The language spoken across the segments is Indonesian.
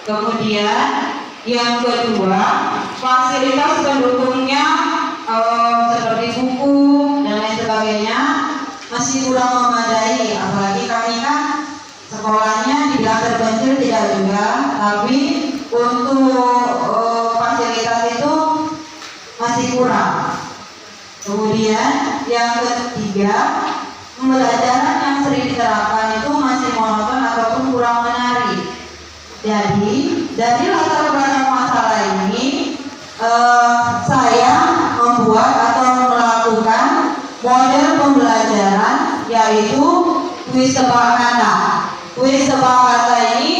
Kemudian yang kedua, fasilitas pendukungnya seperti buku dan lain sebagainya masih kurang memadai. Apalagi kami kan sekolahnya tidak terpencil, tidak juga, tapi untuk fasilitas itu masih kurang. Kemudian yang ketiga, pembelajaran yang sering diterapkan itu masih monoton ataupun kurang menarik. Jadi dari latar belakang masalah ini, saya membuat atau melakukan model pembelajaran yaitu kuis tebak kata. Kuis tebak kata ini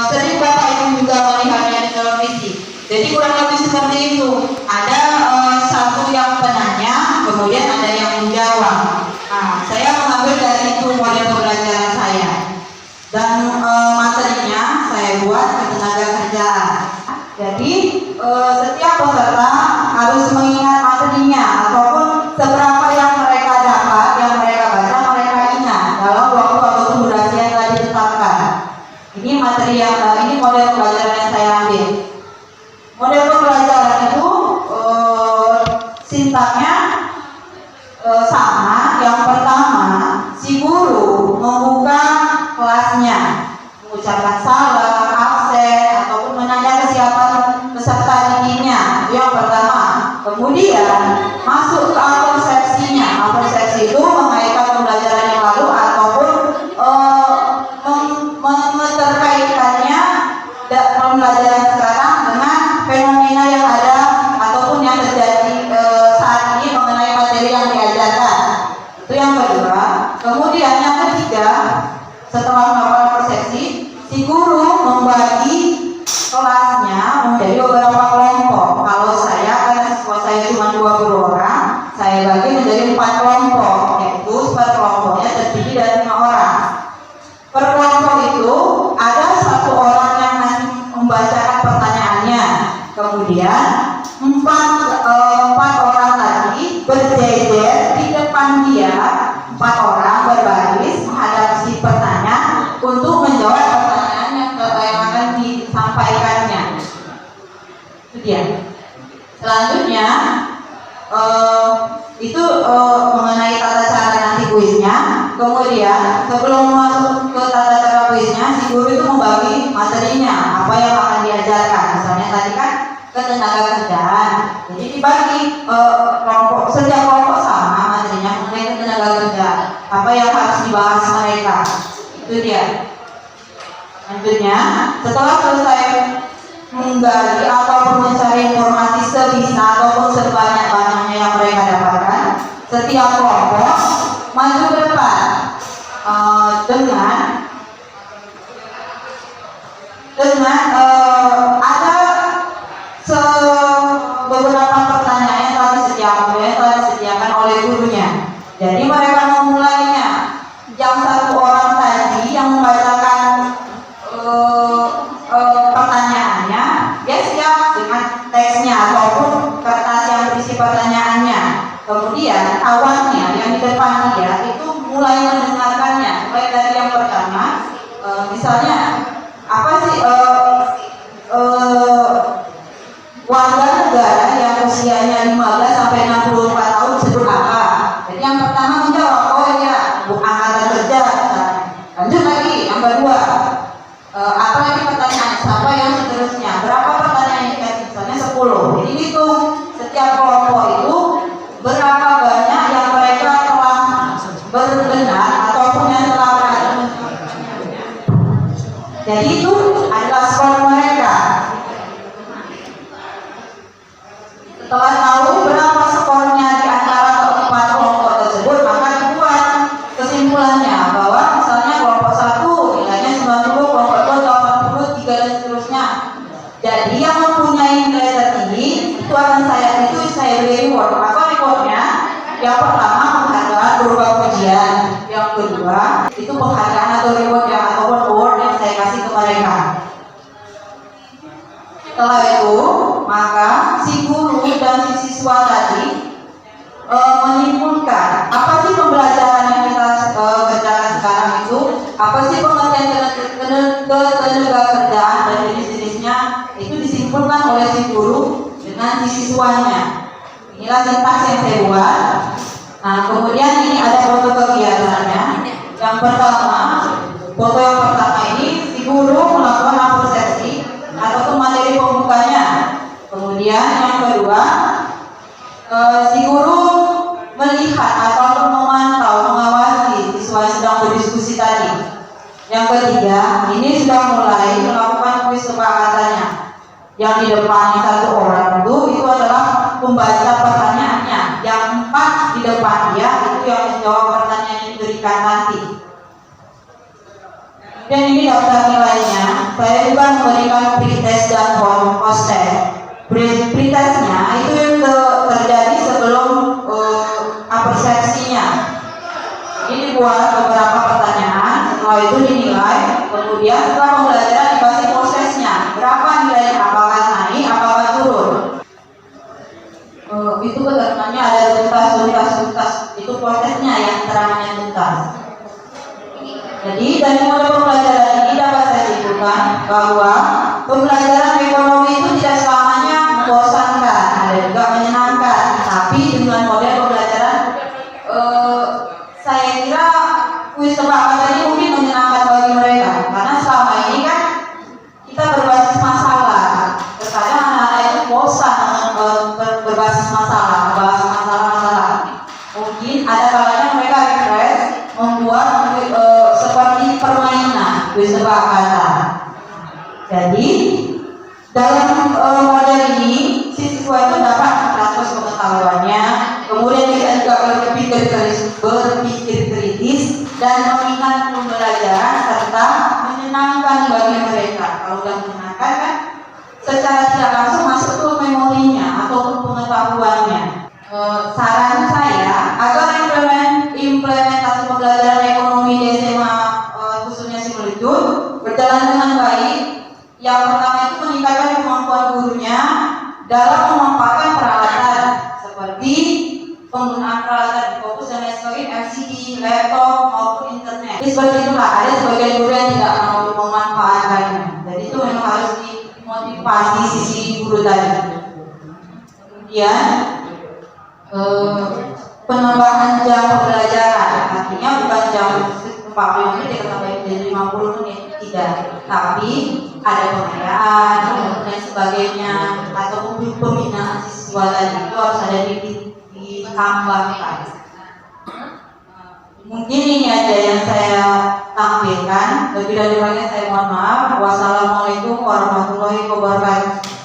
sering Bapak Ibu juga melihatnya di televisi. Jadi kurang lebih seperti itu. Ada satu yang penanya, kemudian ada yang menjawab. Nah, saya mengambil dari itu model pembelajaran saya. Dan materinya saya buat ketenaga kerjaan. Jadi setiap peserta harus mengingat materinya ataupun seberapa yang mereka dapat, yang mereka baca, mereka ingat dalam waktu atau durasi yang telah ditetapkan. Ini materi yang ini model pembelajaran yang saya ambil. Model pembelajaran itu sintaknya sama. Yang pertama, si guru membuka kelasnya, mengucapkan salam, absen, ataupun menanya kesiapan peserta didiknya. Itu yang pertama. Kemudian masuk ke alur seksinya. Alur seksi itu mengaitkan pembelajaran yang lalu ataupun menerkaitkannya pembelajaran sekarang dengan fenomena yang ada ataupun yang terjadi saat ini mengenai materi yang diajarkan. Itu yang kedua. Kemudian yang ketiga, setelah melakukan persepsi, si guru membagi kelasnya menjadi beberapa kelompok. Kalau saya, karena siswa saya cuma 20 orang, saya bagi menjadi 4 kelompok, yaitu per kelompoknya terdiri dari 5 orang. Per kelompok itu ada 1 orang yang nanti membacakan pertanyaannya. Kemudian 4 orang lagi berjejer di depan dia, 4 orang berbaris menghadap si pertanyaan untuk menjawab pertanyaan yang akan disampaikannya. Itu dia. Selanjutnya itu mengenai tata cara nanti kuisnya. Kemudian sebelum masuk ke tata cara kuisnya, si guru itu membagi materinya, apa yang akan diajarkan. Misalnya tadi kan ketenaga kerjaan, jadi dibagi kelompok, setiap kelompok sama materinya mengenai ketenaga kerjaan, apa yang harus dibahas mereka. Itu dia. Selanjutnya, setelah selesai menggali ataupun mencari informasi sebisa ataupun sebanyak-banyaknya yang mereka dapatkan, setiap kelompok maju ke depan dengan ada beberapa pertanyaan yang telah disediakan oleh gurunya. Jadi mereka memulainya. Yang 1 orang tadi yang membacakan pertanyaannya, dia siap dengan teksnya ataupun kertas yang berisi pertanyaannya. Kemudian kawannya yang di depan dia itu mulai mendengarkannya. Mulai dari yang pertama, misalnya apa sih warga negara yang usianya 15 sampai 64 tahun disebut apa? Jadi yang pertama menjawab, oh ya, angkatan kerja. Lanjut lagi, yang kedua, apa lagi pertanyaan? Siapa yang seterusnya? Berapa pertanyaan yang dikasih? Misalnya 10. Jadi hitung setiap kelompok itu berapa banyak yang mereka telah berbenar ataupun yang telah berhasil. Jadi itu adalah skor mereka. Setelah tahu berapa skornya di antara keempat kelompok tersebut, maka dibuat kesimpulannya bahwa misalnya kelompok 1 nilainya 90, kelompok 2 83 dan seterusnya. Jadi yang mempunyai nilai tertinggi itu akan saya beri reward. Apa rewardnya? Yang pertama penghargaan berupa pujian, yang kedua itu penghargaan atau reward yang ataupun award yang saya kasih ke mereka. Setelah itu, maka si guru dan si siswa tadi menyimpulkan apa sih pembelajaran yang kita kerjakan sekarang itu, apa sih pengertian ketenaga kerjaan dan si siswanya. Inilah sintas yang saya buat. Nah, kemudian ini ada foto kegiatannya. Yang pertama, foto yang pertama ini si guru melakukan apresiasi ataupun materi pembukanya. Kemudian yang kedua, si guru melihat atau memantau, mengawasi siswa yang sedang berdiskusi tadi. Yang ketiga, ini sudah mulai melakukan kuis kesepakatannya. Yang di depan satu orang itu adalah pembaca pertanyaannya. Yang 4 di depan dia itu yang menjawab pertanyaan yang diberikan nanti. Dan ini daftar nilainya. Saya juga memberikan pretest dan post test. Pretestnya itu yang terjadi sebelum apresiasinya. Ini buat beberapa pertanyaan, setelah itu dinilai, kemudian setelah pembelajaran dikasih prosesnya, berapa nilainya, apakah naik, apakah turun. Itu ketentuannya ada tuntas, itu prosesnya yang terangnya tuntas. Jadi dari model pembelajaran ini dapat saya simpulkan bahwa pembelajaran ekonomi itu tidak selamanya membosankan, ada juga menyenangkan, tapi dengan model pembelajaran saya kira kuis kesepakatan ini mungkin menyenangkan bagi mereka karena selama ini kan kita berbasis masalah. Terkadang anak-anak itu bosan berbasis masalah, membahas masalah-masalah. Mungkin ada kalanya mereka refresh membuat seperti permainan kuis kesepakatan. Jadi dalam model ini siswa itu dapat meratus pengetahuannya, kemudian dia juga berpikir kritis dan mengingat pembelajaran serta menyenangkan bagi mereka. Kalau sudah menyenangkan kan secara tidak langsung masuk ke memorinya ataupun pengetahuannya. Saran saya agar implementasi pembelajaran ekonomi di SMA khususnya si Melucut berjalan dengan baik. Yang pertama itu meningkatkan kemampuan gurunya dalam memanfaatkan peralatan seperti penggunaan peralatan fokus dan lain sebagainya, LCD, laptop maupun internet. Jadi seperti itulah, ada sebagian guru yang tidak mau memanfaatkannya. Jadi itu memang harus dimotivasi sisi guru tadi. Kemudian penambahan jam pembelajaran, artinya bukan jam 40 menit kita tambahin jadi 50 menit, tidak. Tapi ada pengayaan dan sebagainya atau pembinaan siswa tadi itu harus ada ditambahkan. Mungkin ini aja yang saya tampilkan. Lebih dari banyak saya mohon maaf. Wassalamualaikum warahmatullahi wabarakatuh.